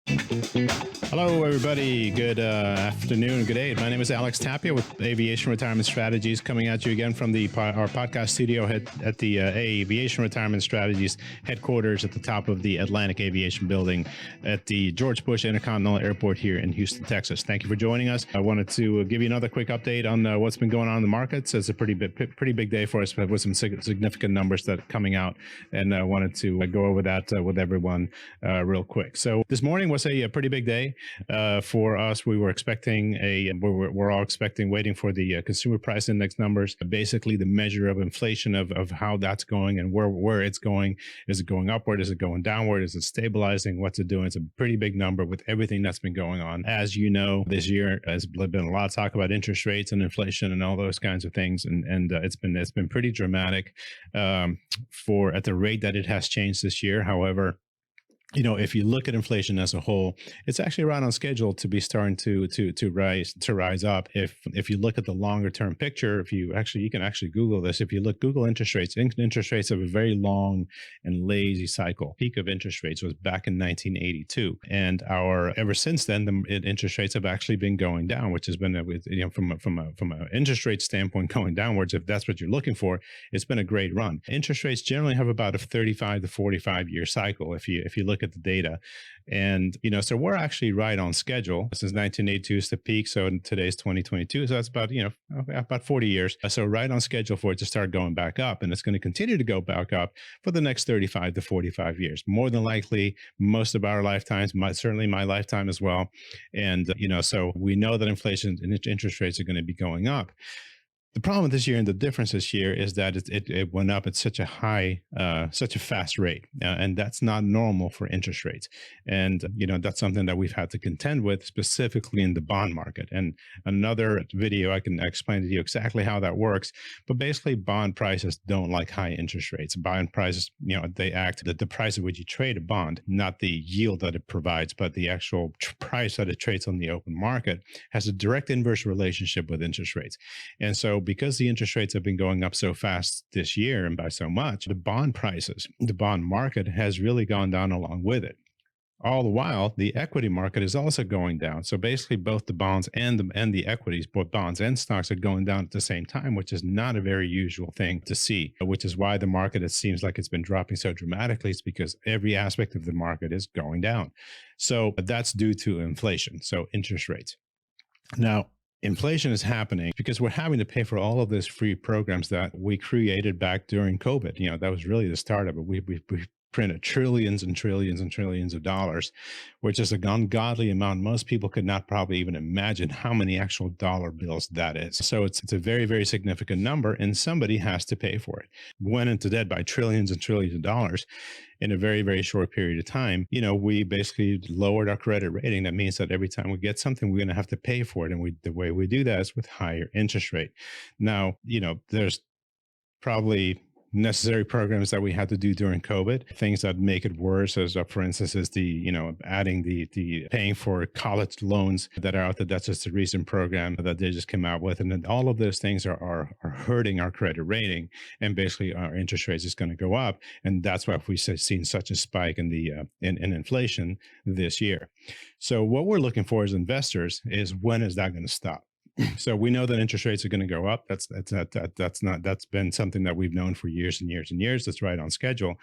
Hello, everybody. Good afternoon, good day. My name is Alex Tapia with Aviation Retirement Strategies, coming at you again from our podcast studio at the Aviation Retirement Strategies headquarters at the top of the Atlantic Aviation Building at the George Bush Intercontinental Airport here in Houston, Texas. Thank you for joining us. I wanted to give you another quick update on what's been going on in the markets. It's a pretty big day for us with some significant numbers that are coming out, and I wanted to go over that with everyone real quick. So this morning was a pretty big day. For us, we were expecting we're all expecting, waiting for the consumer price index numbers, basically the measure of inflation of how that's going and where it's going. Is it going upward? Is it going downward? Is it stabilizing? What's it doing? It's a pretty big number with everything that's been going on. As you know, this year has been a lot of talk about interest rates and inflation and all those kinds of things, and it's been pretty dramatic for at the rate that it has changed this year. However, if you look at inflation as a whole, it's actually right on schedule to be starting to rise up. If you look at the longer term picture, you can actually Google this. If you Google interest rates have a very long and lazy cycle. Peak of interest rates was back in 1982, and ever since then, the interest rates have actually been going down, which has been from an interest rate standpoint going downwards. If that's what you're looking for, it's been a great run. Interest rates generally have about a 35 to 45 year cycle. If you look at the data, and so we're actually right on schedule. Since 1982 is the peak, so today's 2022, so that's about 40 years. So right on schedule for it to start going back up, and it's going to continue to go back up for the next 35 to 45 years, more than likely most of our lifetimes, certainly my lifetime as well. And so we know that inflation and interest rates are going to be going up. The problem this year and the difference this year is that it went up at such a fast rate, and that's not normal for interest rates. And that's something that we've had to contend with, specifically in the bond market. And another video, I can explain to you exactly how that works. But basically, bond prices don't like high interest rates. Bond prices, they act that the price at which you trade a bond, not the yield that it provides, but the actual price that it trades on the open market, has a direct inverse relationship with interest rates. And so, because the interest rates have been going up so fast this year and by so much, the bond market has really gone down along with it. All the while, the equity market is also going down. So basically, both the bonds and the equities, both bonds and stocks, are going down at the same time, which is not a very usual thing to see. Which is why the market, it seems like it's been dropping so dramatically. It's because every aspect of the market is going down. So that's due to inflation, so interest rates. Now, inflation is happening because we're having to pay for all of these free programs that we created back during COVID. That was really the start of it. We printed trillions and trillions and trillions of dollars, which is an ungodly amount. Most people could not probably even imagine how many actual dollar bills that is. So it's a very, very significant number, and somebody has to pay for it. Went into debt by trillions and trillions of dollars in a very, very short period of time. We basically lowered our credit rating. That means that every time we get something, we're going to have to pay for it. And the way we do that is with higher interest rate. Now, there's probably necessary programs that we had to do during COVID, things that make it worse, as for instance, is adding the paying for college loans that are out there. That's just a recent program that they just came out with. And then all of those things are hurting our credit rating, and basically our interest rates is going to go up. And that's why we've seen such a spike in in inflation this year. So what we're looking for as investors is, when is that going to stop? So we know that interest rates are going to go up. That's been something that we've known for years and years and years. That's right on schedule.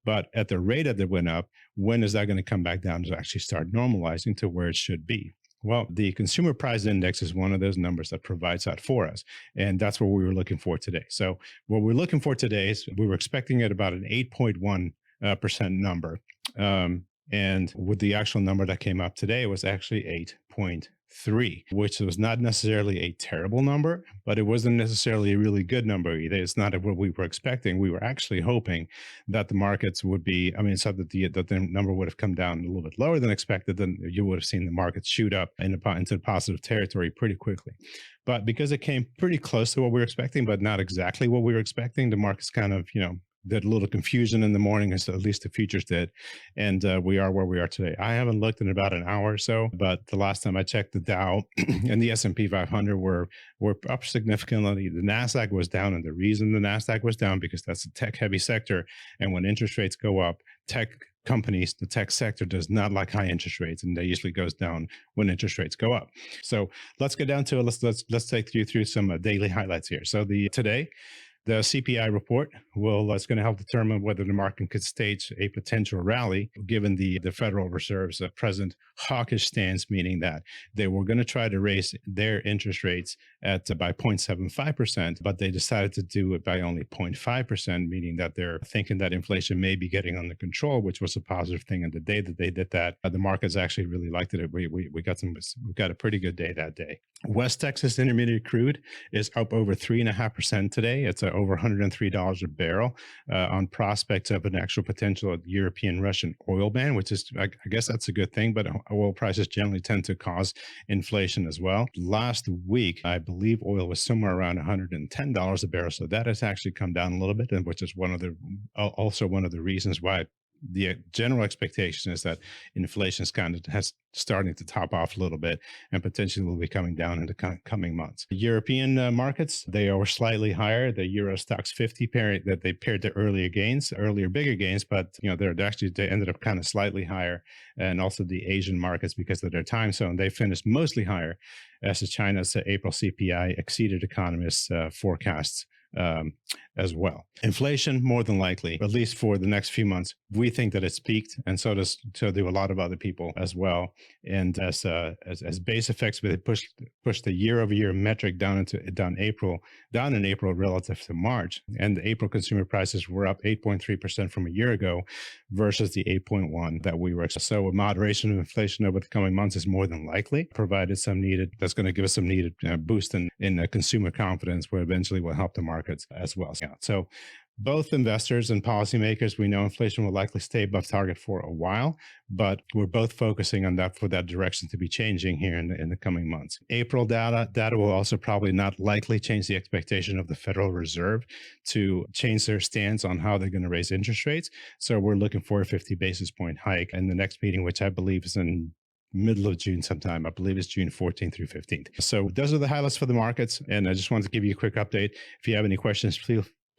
But at the rate that it went up, when is that going to come back down to actually start normalizing to where it should be? Well, the consumer price index is one of those numbers that provides that for us. And that's what we were looking for today. So what we're looking for today is, we were expecting at about an 8.1% number. And with the actual number that came up today, it was actually 8.3, which was not necessarily a terrible number, but it wasn't necessarily a really good number either. It's not what we were expecting. We were actually hoping that the markets would be, so that the number would have come down a little bit lower than expected. Then you would have seen the markets shoot up into positive territory pretty quickly. But because it came pretty close to what we were expecting, but not exactly what we were expecting, the markets kind of, that little confusion in the morning, as at least the futures did. And we are where we are today. I haven't looked in about an hour or so, but the last time I checked, the Dow and the S&P 500 were up significantly. The NASDAQ was down, and the reason the NASDAQ was down, because that's a tech heavy sector. And when interest rates go up, tech companies, the tech sector does not like high interest rates, and they usually goes down when interest rates go up. So let's get down to it. Let's take you through some daily highlights here. So today, the CPI report is going to help determine whether the market could stage a potential rally, given the Federal Reserve's present hawkish stance, meaning that they were going to try to raise their interest rates by 0.75%, but they decided to do it by only 0.5%, meaning that they're thinking that inflation may be getting under control, which was a positive thing. And the day that they did that, the markets actually really liked it. We got a pretty good day that day. West Texas Intermediate crude is up over 3.5% today. It's over $103 a barrel on prospects of an actual potential European-Russian oil ban, which is, I guess that's a good thing, but oil prices generally tend to cause inflation as well. Last week, I believe oil was somewhere around $110 a barrel, so that has actually come down a little bit, and which is also one of the reasons why the general expectation is that inflation is starting to top off a little bit and potentially will be coming down in the coming months. The European markets, they are slightly higher. The Euro Stoxx 50 that they paired to earlier bigger gains, but they ended up kind of slightly higher. And also the Asian markets, because of their time zone, they finished mostly higher as China's April CPI exceeded economists' forecasts as well. Inflation, more than likely, at least for the next few months, we think that it's peaked, and so do a lot of other people as well. And as base effects, they push the year-over-year metric down in April relative to March, and the April consumer prices were up 8.3% from a year ago versus the 8.1 that we were. So a moderation of inflation over the coming months is more than likely, provided that's going to give us some needed boost in consumer confidence, where eventually will help the markets as well. So both investors and policymakers, we know inflation will likely stay above target for a while, but we're both focusing on that for that direction to be changing here in the coming months. April data will also probably not likely change the expectation of the Federal Reserve to change their stance on how they're going to raise interest rates. So we're looking for a 50 basis point hike in the next meeting, which I believe is in middle of June sometime. I believe it's June 14th through 15th. So those are the highlights for the markets. And I just wanted to give you a quick update. If you have any questions,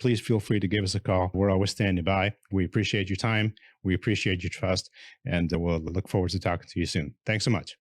please feel free to give us a call. We're always standing by. We appreciate your time. We appreciate your trust. And we'll look forward to talking to you soon. Thanks so much.